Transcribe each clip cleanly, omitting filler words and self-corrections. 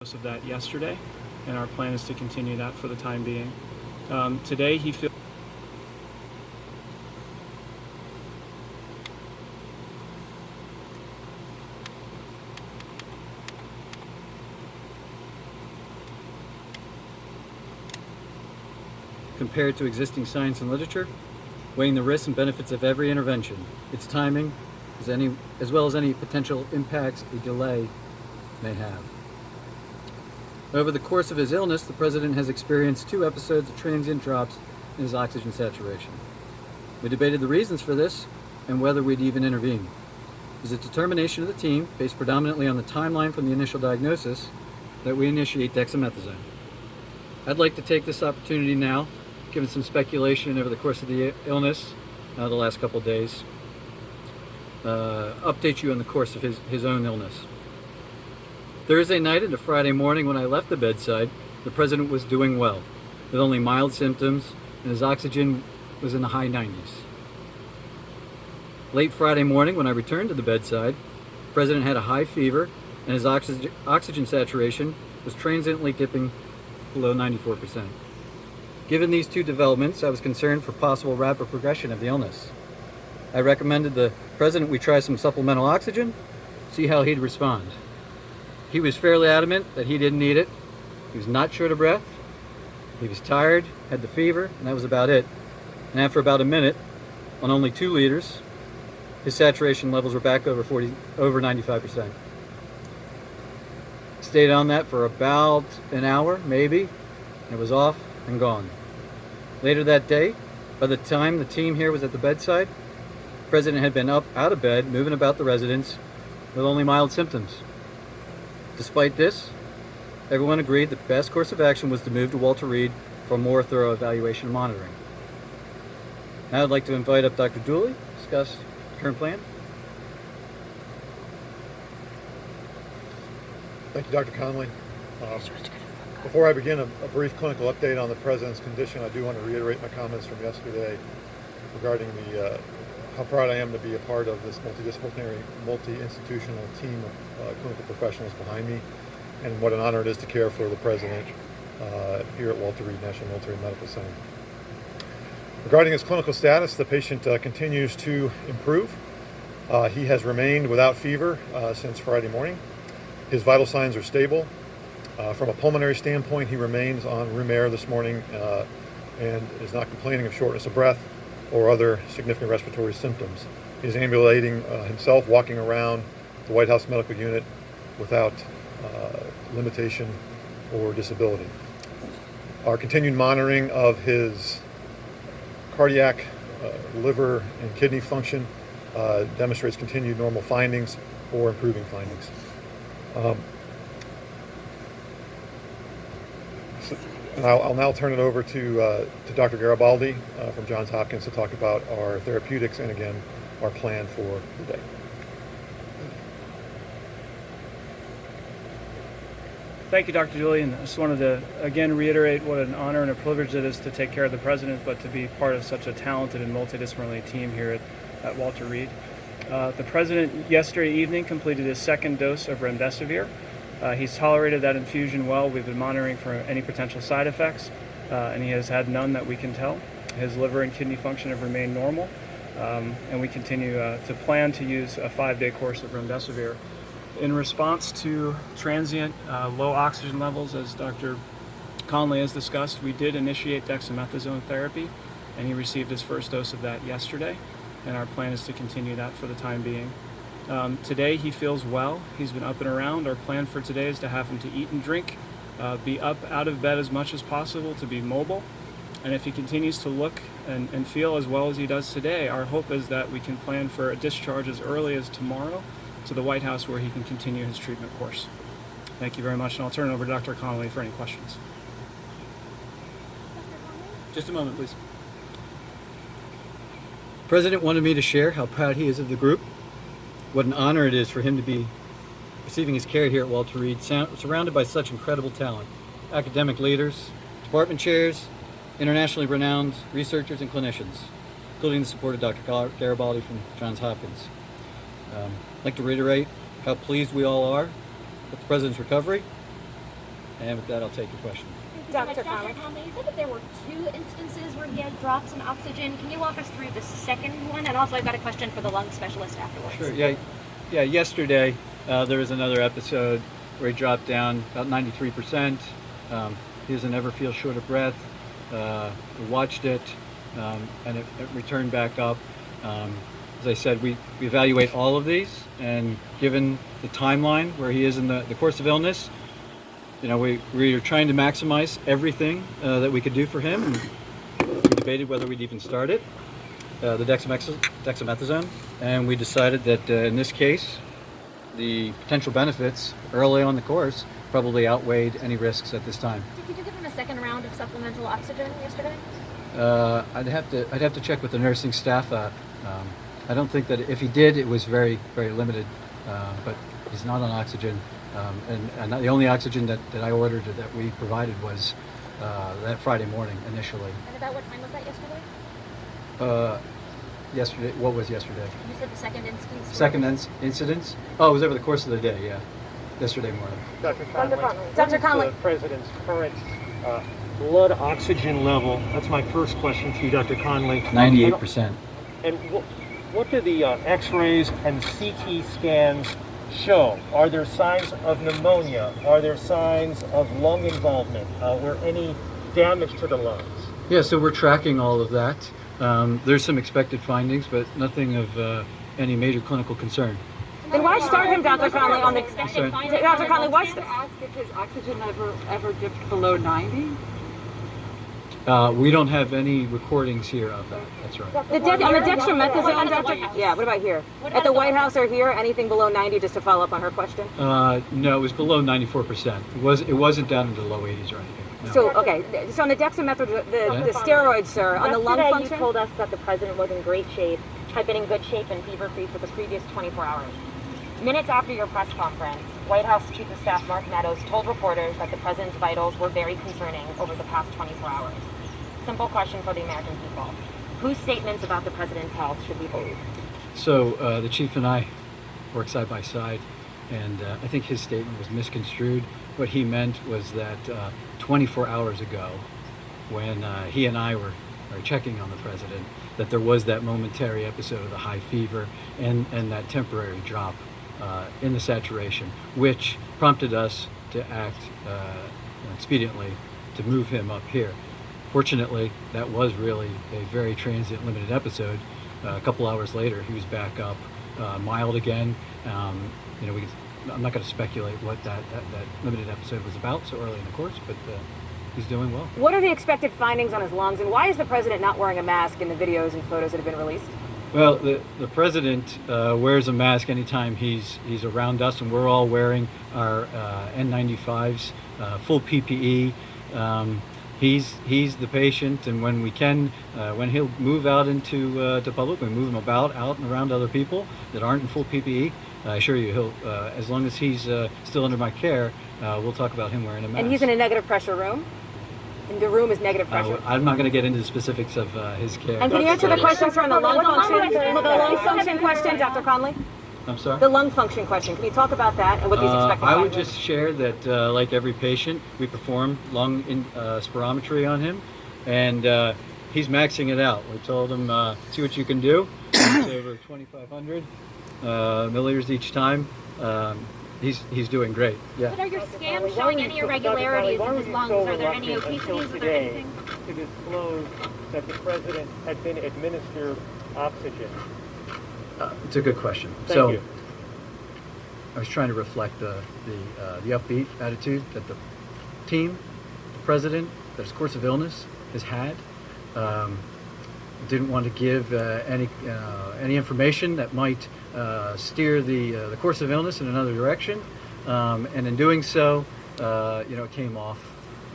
Of that yesterday, and our plan is to continue that for the time being. Today he feels compared to existing science and literature, weighing the risks and benefits of every intervention, its timing, as well as any potential impacts a delay may have. Over the course of his illness, the President has experienced 2 episodes of transient drops in his oxygen saturation. We debated the reasons for this and whether we'd even intervene. It was a determination of the team, based predominantly on the timeline from the initial diagnosis, that we initiate dexamethasone. I'd like to take this opportunity now, given some speculation over the course of the illness, the last couple of days, update you on the course of his own illness. Thursday night into Friday morning when I left the bedside, the President was doing well, with only mild symptoms, and his oxygen was in the high 90s. Late Friday morning when I returned to the bedside, the President had a high fever, and his oxygen saturation was transiently dipping below 94%. Given these 2 developments, I was concerned for possible rapid progression of the illness. I recommended the President we try some supplemental oxygen, see how he'd respond. He was fairly adamant that he didn't need it. He was not short of breath. He was tired, had the fever, and that was about it. And after about a minute, on only 2 liters, his saturation levels were back over 95%. Stayed on that for about an hour, maybe, and it was off and gone. Later that day, by the time the team here was at the bedside, the President had been up out of bed, moving about the residence with only mild symptoms. Despite this, everyone agreed the best course of action was to move to Walter Reed for a more thorough evaluation and monitoring. Now I'd like to invite up Dr. Dooley to discuss the current plan. Thank you, Dr. Conley. Before I begin a brief clinical update on the President's condition, I do want to reiterate my comments from yesterday regarding how proud I am to be a part of this multidisciplinary, multi-institutional team of clinical professionals behind me, and what an honor it is to care for the President here at Walter Reed National Military Medical Center. Regarding his clinical status, the patient continues to improve. He has remained without fever since Friday morning. His vital signs are stable. From a pulmonary standpoint, he remains on room air this morning and is not complaining of shortness of breath or other significant respiratory symptoms. He's ambulating himself, walking around the White House Medical Unit without limitation or disability. Our continued monitoring of his cardiac, liver, and kidney function demonstrates continued normal findings or improving findings. I'll now turn it over to Dr. Garibaldi from Johns Hopkins to talk about our therapeutics and, again, our plan for the day. Thank you, Dr. Julian. I just wanted to again reiterate what an honor and a privilege it is to take care of the President, but to be part of such a talented and multidisciplinary team here at Walter Reed. The President yesterday evening completed his 2nd dose of remdesivir. He's tolerated that infusion well. We've been monitoring for any potential side effects, and he has had none that we can tell. His liver and kidney function have remained normal, and we continue to plan to use a 5-day course of remdesivir. In response to transient low oxygen levels, as Dr. Conley has discussed, we did initiate dexamethasone therapy, and he received his 1st dose of that yesterday, and our plan is to continue that for the time being. Today he feels well. He's been up and around. Our plan for today is to have him to eat and drink, be up out of bed as much as possible, to be mobile. And if he continues to look and feel as well as he does today, our hope is that we can plan for a discharge as early as tomorrow to the White House, where he can continue his treatment course. Thank you very much, and I'll turn it over to Dr. Conley for any questions. Just a moment, please. The President wanted me to share how proud he is of the group, what an honor it is for him to be receiving his care here at Walter Reed, surrounded by such incredible talent, academic leaders, department chairs, internationally renowned researchers and clinicians, including the support of Dr. Garibaldi from Johns Hopkins. I'd like to reiterate how pleased we all are with the President's recovery And with that, I'll take your question. Dr. Conley, you said that there were 2 instances where he had drops in oxygen. Can you walk us through the second one? And also, I've got a question for the lung specialist afterwards. Sure. Yeah. Yesterday, there was another episode where he dropped down about 93%. He doesn't ever feel short of breath. We watched it, and it returned back up. As I said, we evaluate all of these, and given the timeline where he is in the course of illness, we are trying to maximize everything that we could do for him. And we debated whether we'd even start it, the dexamethasone, and we decided that in this case, the potential benefits early on the course probably outweighed any risks at this time. Did you give him a second round of supplemental oxygen yesterday? I'd have to check with the nursing staff. I don't think that if he did, it was very, very limited. But he's not on oxygen, and the only oxygen that I ordered that we provided was that Friday morning initially. And about what time was that yesterday? Yesterday. What was yesterday? You said the second instance. Second incidence? Oh, it was over the course of the day. Yeah, yesterday morning. Dr. Conley, Dr. what Conley. is the president's current blood oxygen level? That's my first question to you, Dr. Conley. 98%. And what do the X-rays and CT scans show? Are there signs of pneumonia? Are there signs of lung involvement or any damage to the lungs? Yeah, so we're tracking all of that. There's some expected findings, but nothing of any major clinical concern. Then why start him, Dr. Conley, on the expected findings? Dr. Conley, why to ask if his oxygen ever dipped below 90? We don't have any recordings here of that. That's right. on the dexamethasone, Dr. Yeah, what about here? At the White House or here, anything below 90, just to follow up on her question? No, it was below 94%. It wasn't down into the low 80s or anything. No. So, okay, so on the dexamethasone, the steroids, sir, on the lung Yesterday, function? you told us that the president was in great shape, had been in good shape and fever-free for the previous 24 hours. Minutes after your press conference, White House Chief of Staff Mark Meadows told reporters that the president's vitals were very concerning over the past 24 hours. Simple question for the American people. Whose statements about the president's health should we believe? So the chief and I work side by side, and I think his statement was misconstrued. What he meant was that 24 hours ago, when he and I were checking on the president, that there was that momentary episode of the high fever and that temporary drop in the saturation, which prompted us to act expediently to move him up here. Fortunately, that was really a very transient, limited episode. A couple hours later, he was back up, mild again. I'm not going to speculate what that limited episode was about so early in the course, but he's doing well. What are the expected findings on his lungs, and why is the president not wearing a mask in the videos and photos that have been released? Well, the president wears a mask anytime he's around us, and we're all wearing our N95s, full PPE. He's the patient, and when we can, when he'll move out into to public, we move him out and around other people that aren't in full PPE. I assure you, he'll as long as he's still under my care, we'll talk about him wearing a mask. And he's in a negative pressure room? And the room is negative pressure? I'm not going to get into the specifics of his care. And can you answer the questions on the lung function? The lung function question, Dr. Conley? I'm sorry? The lung function question. Can you talk about that and what these expected I would findings? just share that, like every patient, we perform lung spirometry on him, and he's maxing it out. We told him, see what you can do. It's over 2,500 milliliters each time. He's doing great. Yeah. But are your scans showing any irregularities in his lungs? Are there any obesities? Are there anything? To disclose that the president had been administered oxygen. It's a good question. Thank you. I was trying to reflect the upbeat attitude that the team, the president, that his course of illness has had. Didn't want to give any information that might steer the course of illness in another direction, and in doing so, it came off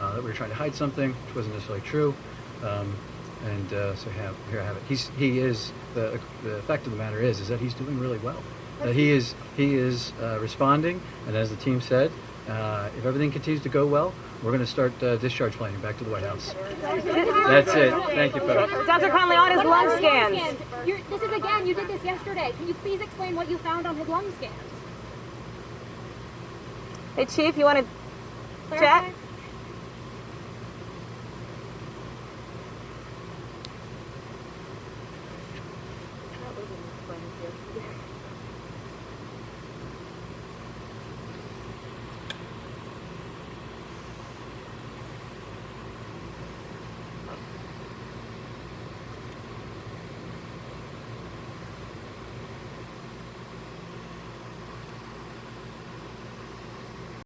that we were trying to hide something, which wasn't necessarily true. So here I have it. He is the fact of the matter is that he's doing really well. He is responding, and as the team said, if everything continues to go well, we're going to start discharge planning back to the White House. That's it. Thank you, folks. Dr. Conley, on his lung scans. This is again, you did this yesterday. Can you please explain what you found on his lung scans? Hey, Chief, you want to Chat? That was a